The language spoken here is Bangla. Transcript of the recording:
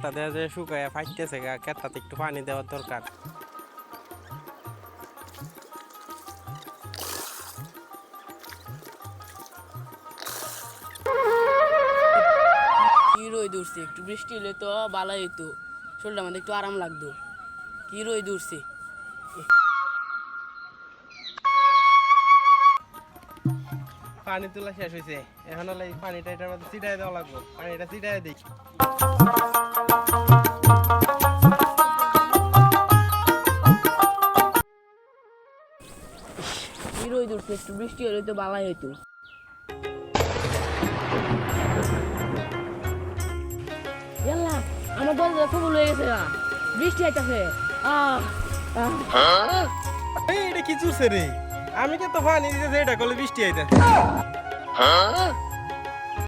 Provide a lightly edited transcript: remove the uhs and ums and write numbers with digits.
ক্ষেতটা দেওয়া যায় শুকায় ফাইতেছে গা, ক্ষেতটাতে একটু পানি দেওয়ার দরকার। কি রোদ উঠছে, একটু বৃষ্টি হলে তো ভালোই হইতো, শরীরটা আমাদের একটু আরাম লাগতো। কি রোদ উঠছে। পানি তোলা শেষ হয়েছে, এখন হলে এই পানিটা এটার মধ্যে ছিটাই দেওয়া লাগবে। পানিটা ছিটাই দিই। কি রোদ উঠছে, একটু বৃষ্টি হলে তো ভালোই হইতো। ইয়াল্লা, আমার দরজা কবুল হয়ে গেছে গা, বৃষ্টি আইতাছে। এই এটা কি চুরছে রে? আমি কে তো পানি দিতে এটা করলে বৃষ্টি আইতে।